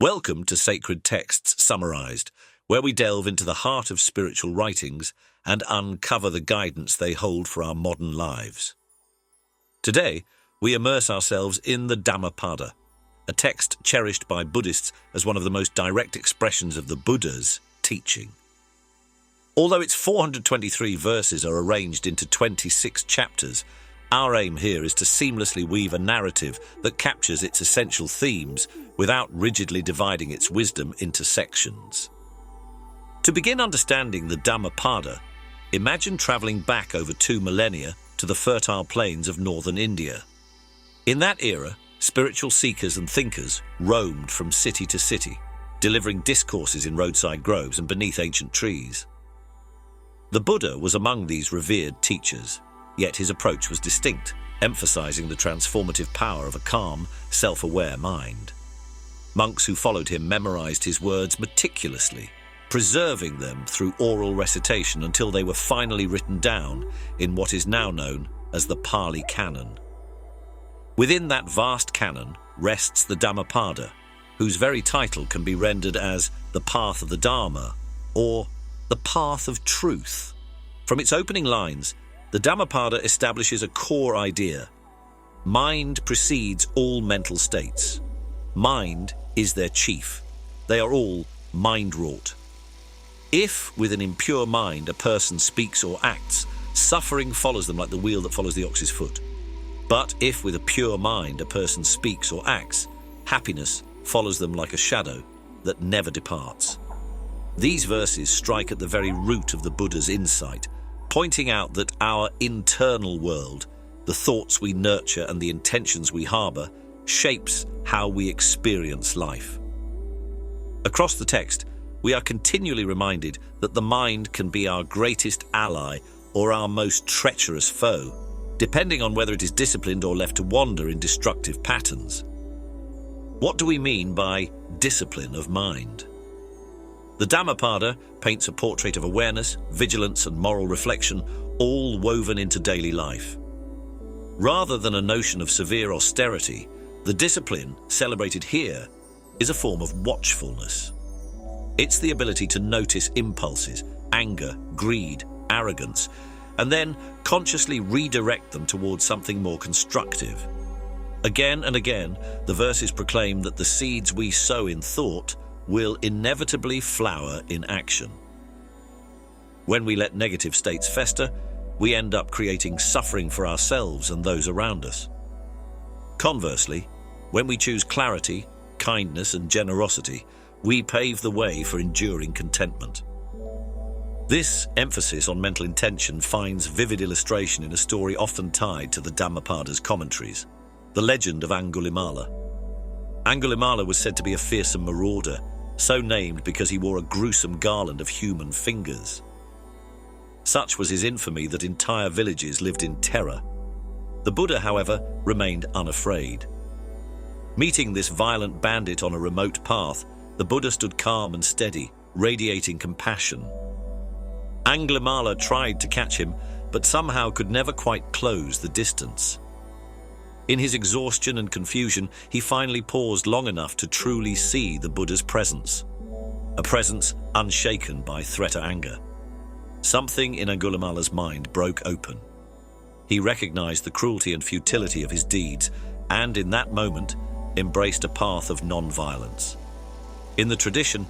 Welcome to Sacred Texts Summarized, where we delve into the heart of spiritual writings and uncover the guidance they hold for our modern lives. Today, we immerse ourselves in the Dhammapada, a text cherished by Buddhists as one of the most direct expressions of the Buddha's teaching. Although its 423 verses are arranged into 26 chapters, our aim here is to seamlessly weave a narrative that captures its essential themes without rigidly dividing its wisdom into sections. To begin understanding the Dhammapada, imagine traveling back over 2 millennia to the fertile plains of northern India. In that era, spiritual seekers and thinkers roamed from city to city, delivering discourses in roadside groves and beneath ancient trees. The Buddha was among these revered teachers, yet his approach was distinct, emphasizing the transformative power of a calm, self-aware mind. Monks who followed him memorized his words meticulously, preserving them through oral recitation until they were finally written down in what is now known as the Pali Canon. Within that vast canon rests the Dhammapada, whose very title can be rendered as the path of the Dharma or the path of truth. From its opening lines, the Dhammapada establishes a core idea. Mind precedes all mental states. Mind is their chief. They are all mind-wrought. If, with an impure mind, a person speaks or acts, suffering follows them like the wheel that follows the ox's foot. But if, with a pure mind, a person speaks or acts, happiness follows them like a shadow that never departs. These verses strike at the very root of the Buddha's insight, pointing out that our internal world, the thoughts we nurture and the intentions we harbor, shapes how we experience life. Across the text, we are continually reminded that the mind can be our greatest ally or our most treacherous foe, depending on whether it is disciplined or left to wander in destructive patterns. What do we mean by discipline of mind? The Dhammapada paints a portrait of awareness, vigilance, and moral reflection, all woven into daily life. Rather than a notion of severe austerity, the discipline celebrated here is a form of watchfulness. It's the ability to notice impulses, anger, greed, arrogance, and then consciously redirect them towards something more constructive. Again and again, the verses proclaim that the seeds we sow in thought will inevitably flower in action. When we let negative states fester, we end up creating suffering for ourselves and those around us. Conversely, when we choose clarity, kindness, and generosity, we pave the way for enduring contentment. This emphasis on mental intention finds vivid illustration in a story often tied to the Dhammapada's commentaries, the legend of Angulimala. Angulimala was said to be a fearsome marauder, so named because he wore a gruesome garland of human fingers. Such was his infamy that entire villages lived in terror. The Buddha, however, remained unafraid. Meeting this violent bandit on a remote path, the Buddha stood calm and steady, radiating compassion. Angulimala tried to catch him, but somehow could never quite close the distance. In his exhaustion and confusion, he finally paused long enough to truly see the Buddha's presence, a presence unshaken by threat or anger. Something in Angulimala's mind broke open. He recognized the cruelty and futility of his deeds, and in that moment, embraced a path of non-violence. In the tradition,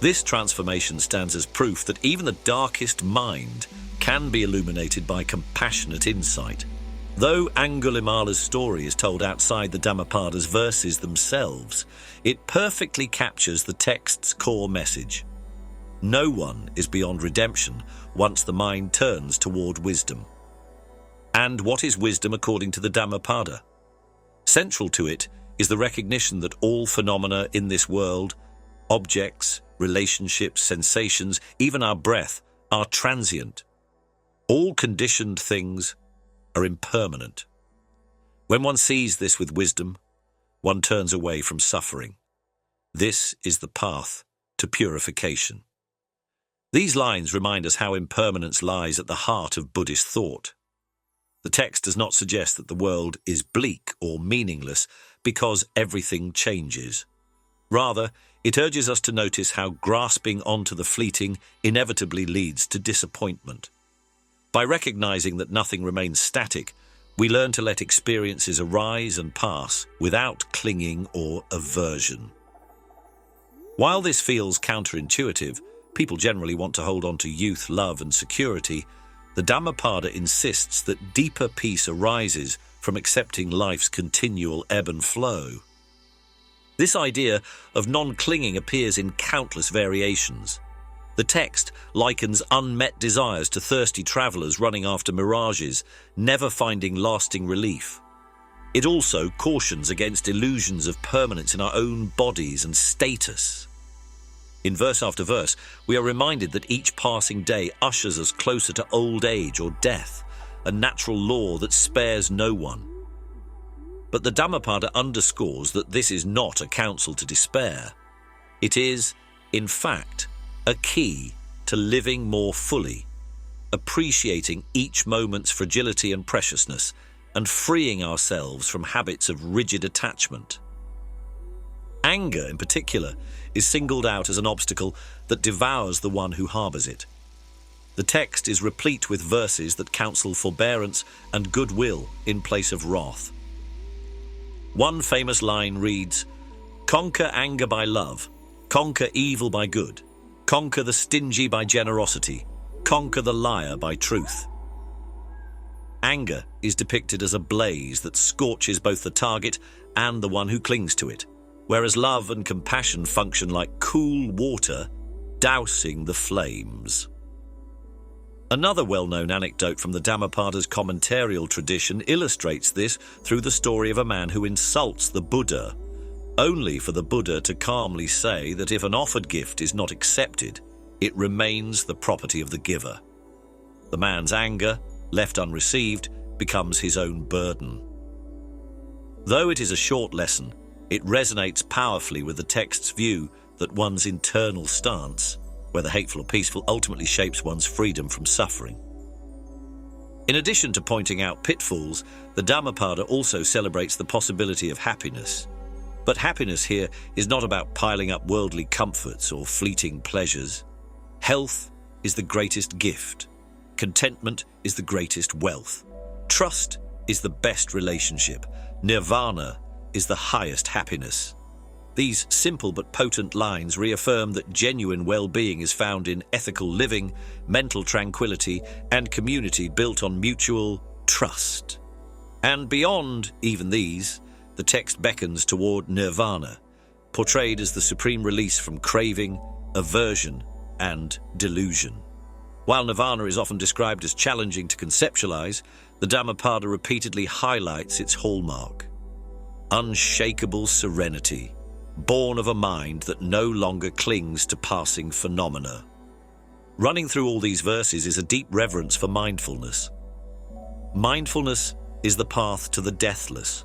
this transformation stands as proof that even the darkest mind can be illuminated by compassionate insight. Though Angulimala's story is told outside the Dhammapada's verses themselves, it perfectly captures the text's core message. No one is beyond redemption once the mind turns toward wisdom. And what is wisdom according to the Dhammapada? Central to it is the recognition that all phenomena in this world, objects, relationships, sensations, even our breath, are transient. All conditioned things are impermanent. When one sees this with wisdom, one turns away from suffering. This is the path to purification. These lines remind us how impermanence lies at the heart of Buddhist thought. The text does not suggest that the world is bleak or meaningless because everything changes. Rather, it urges us to notice how grasping onto the fleeting inevitably leads to disappointment. By recognizing that nothing remains static, we learn to let experiences arise and pass without clinging or aversion. While this feels counterintuitive, people generally want to hold on to youth, love, and security. The Dhammapada insists that deeper peace arises from accepting life's continual ebb and flow. This idea of non-clinging appears in countless variations. The text likens unmet desires to thirsty travelers running after mirages, never finding lasting relief. It also cautions against illusions of permanence in our own bodies and status. In verse after verse, we are reminded that each passing day ushers us closer to old age or death, a natural law that spares no one. But the Dhammapada underscores that this is not a counsel to despair. It is, in fact, a key to living more fully, appreciating each moment's fragility and preciousness, and freeing ourselves from habits of rigid attachment. Anger, in particular, is singled out as an obstacle that devours the one who harbours it. The text is replete with verses that counsel forbearance and goodwill in place of wrath. One famous line reads, "Conquer anger by love, conquer evil by good, conquer the stingy by generosity, conquer the liar by truth." Anger is depicted as a blaze that scorches both the target and the one who clings to it, whereas love and compassion function like cool water, dousing the flames. Another well-known anecdote from the Dhammapada's commentarial tradition illustrates this through the story of a man who insults the Buddha, only for the Buddha to calmly say that if an offered gift is not accepted, it remains the property of the giver. The man's anger, left unreceived, becomes his own burden. Though it is a short lesson, it resonates powerfully with the text's view that one's internal stance, whether hateful or peaceful, ultimately shapes one's freedom from suffering. In addition to pointing out pitfalls, the Dhammapada also celebrates the possibility of happiness. But happiness here is not about piling up worldly comforts or fleeting pleasures. Health is the greatest gift. Contentment is the greatest wealth. Trust is the best relationship. Nirvana is the highest happiness. These simple but potent lines reaffirm that genuine well-being is found in ethical living, mental tranquility, and community built on mutual trust. And beyond even these, the text beckons toward nirvana, portrayed as the supreme release from craving, aversion, and delusion. While nirvana is often described as challenging to conceptualize, the Dhammapada repeatedly highlights its hallmark: unshakable serenity, born of a mind that no longer clings to passing phenomena. Running through all these verses is a deep reverence for mindfulness. Mindfulness is the path to the deathless.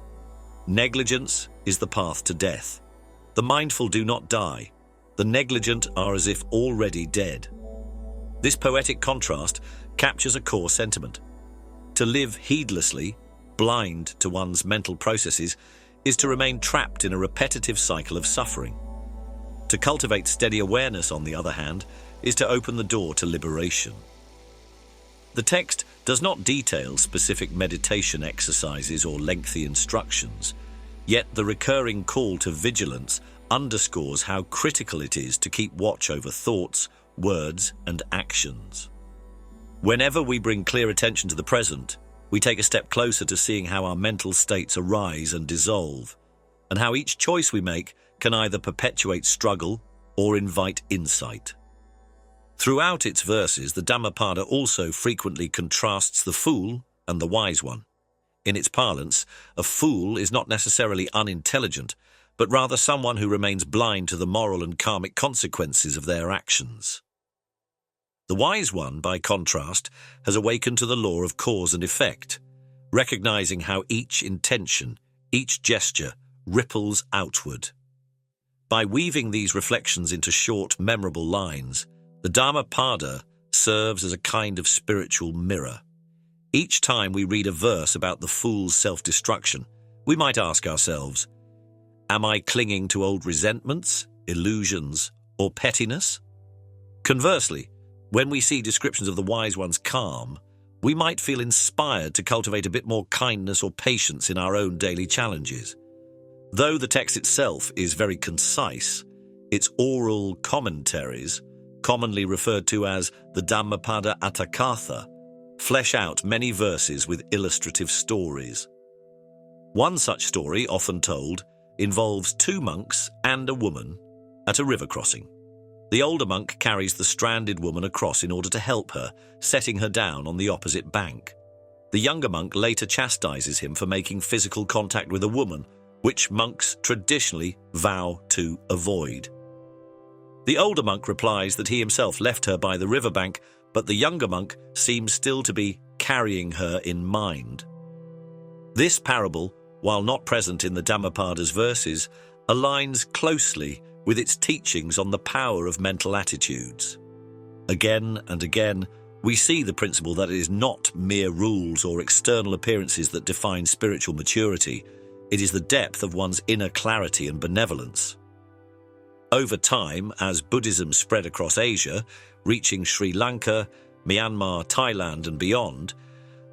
Negligence is the path to death. The mindful do not die. The negligent are as if already dead. This poetic contrast captures a core sentiment. To live heedlessly, blind to one's mental processes, is to remain trapped in a repetitive cycle of suffering. To cultivate steady awareness, on the other hand, is to open the door to liberation. The text does not detail specific meditation exercises or lengthy instructions, yet the recurring call to vigilance underscores how critical it is to keep watch over thoughts, words, and actions. Whenever we bring clear attention to the present, we take a step closer to seeing how our mental states arise and dissolve, and how each choice we make can either perpetuate struggle or invite insight. Throughout its verses, the Dhammapada also frequently contrasts the fool and the wise one. In its parlance, a fool is not necessarily unintelligent, but rather someone who remains blind to the moral and karmic consequences of their actions. The wise one, by contrast, has awakened to the law of cause and effect, recognizing how each intention, each gesture, ripples outward. By weaving these reflections into short, memorable lines, the Dhammapada serves as a kind of spiritual mirror. Each time we read a verse about the fool's self-destruction, we might ask ourselves, Am I clinging to old resentments, illusions, or pettiness? Conversely, when we see descriptions of the wise one's calm, we might feel inspired to cultivate a bit more kindness or patience in our own daily challenges. Though the text itself is very concise, its oral commentaries, commonly referred to as the Dhammapada Atthakatha, flesh out many verses with illustrative stories. One such story, often told, involves two monks and a woman at a river crossing. The older monk carries the stranded woman across in order to help her, setting her down on the opposite bank. The younger monk later chastises him for making physical contact with a woman, which monks traditionally vow to avoid. The older monk replies that he himself left her by the riverbank, but the younger monk seems still to be carrying her in mind. This parable, while not present in the Dhammapada's verses, aligns closely with its teachings on the power of mental attitudes. Again and again, we see the principle that it is not mere rules or external appearances that define spiritual maturity. It is the depth of one's inner clarity and benevolence. Over time, as Buddhism spread across Asia, reaching Sri Lanka, Myanmar, Thailand, and beyond,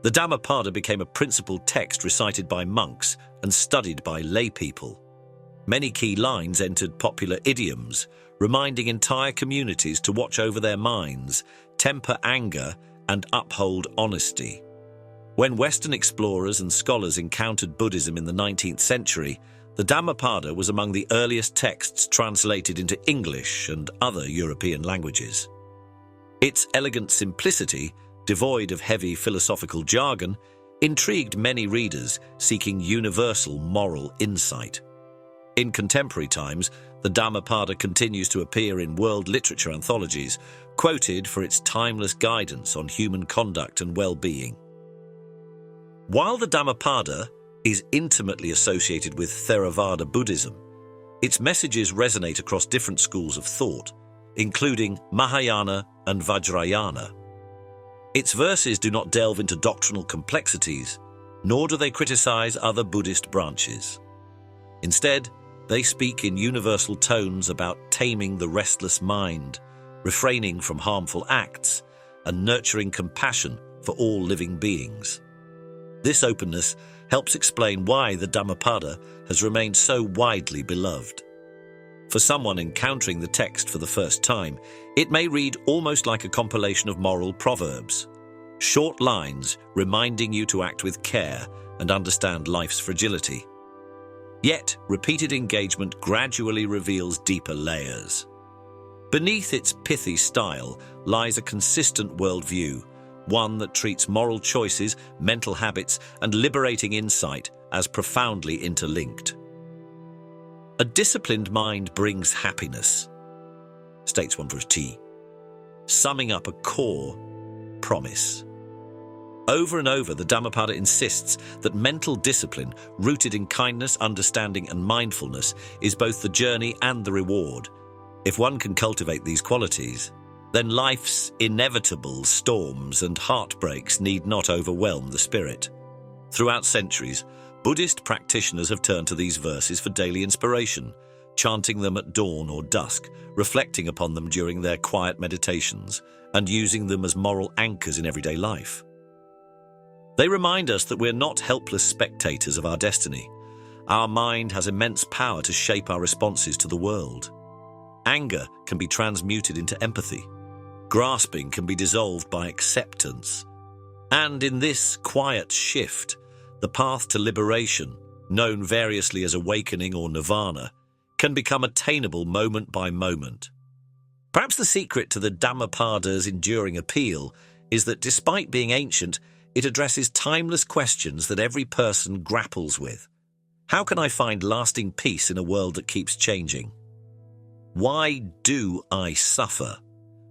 the Dhammapada became a principal text recited by monks and studied by lay people. Many key lines entered popular idioms, reminding entire communities to watch over their minds, temper anger, and uphold honesty. When Western explorers and scholars encountered Buddhism in the 19th century, the Dhammapada was among the earliest texts translated into English and other European languages. Its elegant simplicity, devoid of heavy philosophical jargon, intrigued many readers seeking universal moral insight. In contemporary times, the Dhammapada continues to appear in world literature anthologies, quoted for its timeless guidance on human conduct and well-being. While the Dhammapada is intimately associated with Theravada Buddhism, its messages resonate across different schools of thought, including Mahayana and Vajrayana. Its verses do not delve into doctrinal complexities, nor do they criticize other Buddhist branches. Instead, they speak in universal tones about taming the restless mind, refraining from harmful acts, and nurturing compassion for all living beings. This openness helps explain why the Dhammapada has remained so widely beloved. For someone encountering the text for the first time, it may read almost like a compilation of moral proverbs, short lines reminding you to act with care and understand life's fragility. Yet, repeated engagement gradually reveals deeper layers. Beneath its pithy style lies a consistent worldview, one that treats moral choices, mental habits, and liberating insight as profoundly interlinked. A disciplined mind brings happiness, states one T, summing up a core promise. Over and over, the Dhammapada insists that mental discipline, rooted in kindness, understanding, and mindfulness, is both the journey and the reward. If one can cultivate these qualities, then life's inevitable storms and heartbreaks need not overwhelm the spirit. Throughout centuries, Buddhist practitioners have turned to these verses for daily inspiration, chanting them at dawn or dusk, reflecting upon them during their quiet meditations, and using them as moral anchors in everyday life. They remind us that we're not helpless spectators of our destiny. Our mind has immense power to shape our responses to the world. Anger can be transmuted into empathy. Grasping can be dissolved by acceptance. And in this quiet shift, the path to liberation, known variously as awakening or nirvana, can become attainable moment by moment. Perhaps the secret to the Dhammapada's enduring appeal is that despite being ancient, it addresses timeless questions that every person grapples with. How can I find lasting peace in a world that keeps changing? Why do I suffer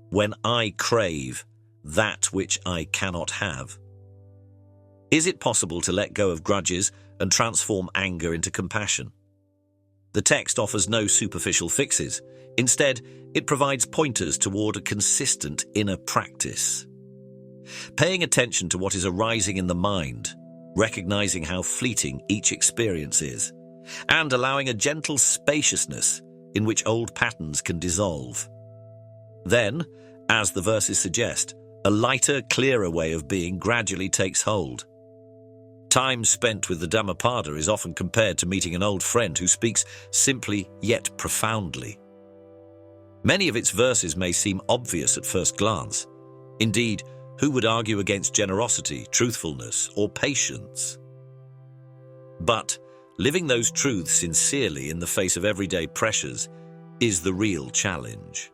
when I crave that which I cannot have? Is it possible to let go of grudges and transform anger into compassion? The text offers no superficial fixes. Instead, it provides pointers toward a consistent inner practice. Paying attention to what is arising in the mind, recognizing how fleeting each experience is, and allowing a gentle spaciousness in which old patterns can dissolve. Then, as the verses suggest, a lighter, clearer way of being gradually takes hold. Time spent with the Dhammapada is often compared to meeting an old friend who speaks simply yet profoundly. Many of its verses may seem obvious at first glance. Indeed, who would argue against generosity, truthfulness, or patience? But living those truths sincerely in the face of everyday pressures is the real challenge.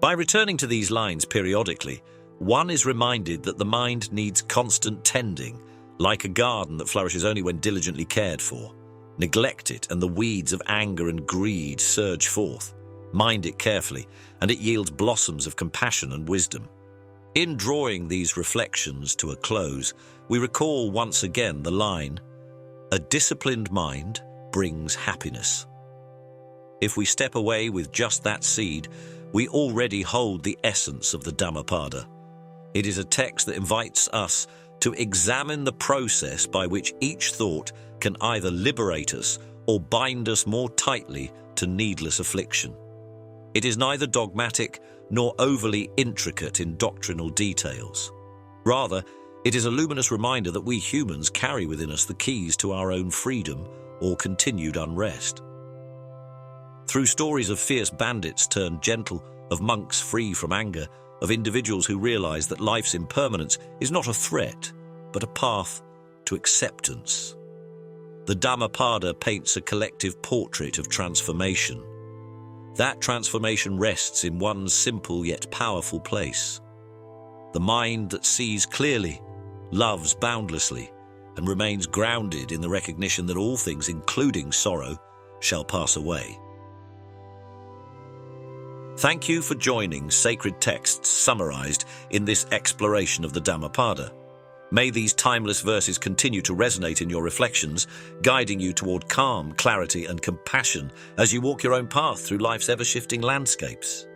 By returning to these lines periodically, one is reminded that the mind needs constant tending, like a garden that flourishes only when diligently cared for. Neglect it, and the weeds of anger and greed surge forth. Mind it carefully, and it yields blossoms of compassion and wisdom. In drawing these reflections to a close, we recall once again the line, "A disciplined mind brings happiness." If we step away with just that seed, we already hold the essence of the Dhammapada. It is a text that invites us to examine the process by which each thought can either liberate us or bind us more tightly to needless affliction. It is neither dogmatic nor overly intricate in doctrinal details. Rather, it is a luminous reminder that we humans carry within us the keys to our own freedom or continued unrest. Through stories of fierce bandits turned gentle, of monks free from anger, of individuals who realize that life's impermanence is not a threat, but a path to acceptance. The Dhammapada paints a collective portrait of transformation. That transformation rests in one simple yet powerful place. The mind that sees clearly, loves boundlessly, and remains grounded in the recognition that all things, including sorrow, shall pass away. Thank you for joining Sacred Texts Summarized in this exploration of the Dhammapada. May these timeless verses continue to resonate in your reflections, guiding you toward calm, clarity, and compassion as you walk your own path through life's ever-shifting landscapes.